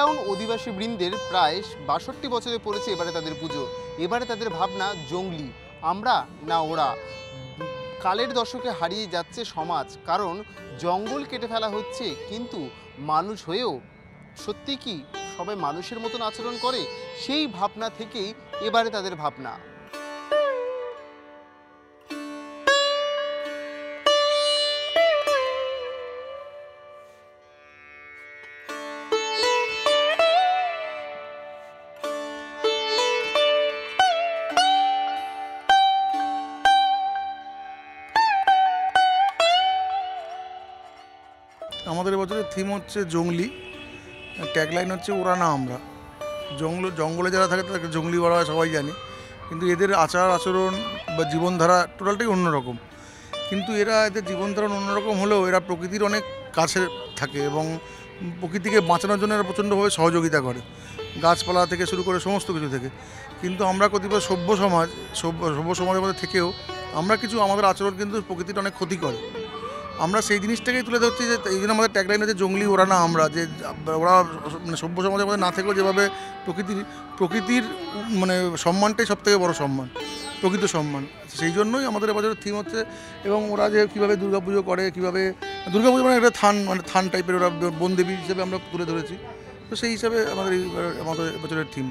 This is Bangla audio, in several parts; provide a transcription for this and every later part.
টাউন অধিবাসী বৃন্দের প্রায় ৬২ বছরে পড়েছে এবারে তাদের পুজো। এবারে তাদের ভাবনা জঙ্গলি, আমরা না ওরা। কালের দশকে হারিয়ে যাচ্ছে সমাজ, কারণ জঙ্গল কেটে ফেলা হচ্ছে, কিন্তু মানুষ হয়েও সত্যি কি সবাই মানুষের মতন আচরণ করে? সেই ভাবনা থেকেই এবারে তাদের ভাবনা। আমাদের এবছরের থিম হচ্ছে জঙ্গলি, ট্যাগলাইন হচ্ছে ওরা না আমরা। জঙ্গলে যারা থাকে তাদেরকে জঙ্গলি বলা হয়, সবাই জানে, কিন্তু এদের আচার আচরণ বা জীবনধারা টোটালটাই অন্যরকম। কিন্তু এদের জীবনধারণ অন্যরকম হলেও এরা প্রকৃতির অনেক কাছে থাকে এবং প্রকৃতিকে বাঁচানোর জন্য এরা প্রচণ্ডভাবে সহযোগিতা করে, গাছপালা থেকে শুরু করে সমস্ত কিছু থেকে। কিন্তু আমরা কতিপয় সভ্য সমাজের মধ্যে থেকেও আমরা কিছু আমাদের আচরণ কিন্তু প্রকৃতির অনেক ক্ষতি করে। আমরা সেই জিনিসটাকেই তুলে ধরছি, যে এই জন্য আমাদের ট্যাগলাইন হচ্ছে জঙ্গলি ওরা না আমরা। যে ওরা মানে সভ্য সমাজের মধ্যে না থেকেও যেভাবে প্রকৃতির মানে সম্মানটাই সবথেকে বড় সম্মান, প্রকৃত সম্মান। সেই জন্যই আমাদের এবছরের থিম হচ্ছে। এবং ওরা যে কীভাবে দুর্গাপুজো করে, কীভাবে দুর্গাপুজো মানে একটা থান টাইপের ওরা বনদেবী হিসেবে আমরা তুলে ধরেছি। তো সেই হিসাবে আমাদের এবছরের থিম।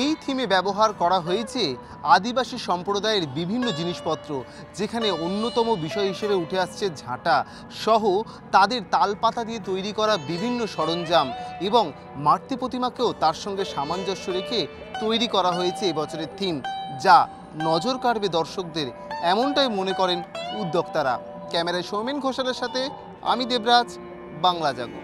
এই থিমে ব্যবহার করা হয়েছে আদিবাসী সম্প্রদায়ের বিভিন্ন জিনিসপত্র, যেখানে অন্যতম বিষয় হিসেবে উঠে আসছে ঝাঁটা সহ তাদের তালপাতা দিয়ে তৈরি করা বিভিন্ন সরঞ্জাম, এবং মাতৃ প্রতিমাকেও তার সঙ্গে সামঞ্জস্য রেখে তৈরি করা হয়েছে এবছরের থিম, যা নজর কাড়বে দর্শকদের, এমনটাই মনে করেন উদ্যোক্তারা। ক্যামেরায় সৌমেন ঘোষালের সাথে আমি দেবরাজ, বাংলা জাগো।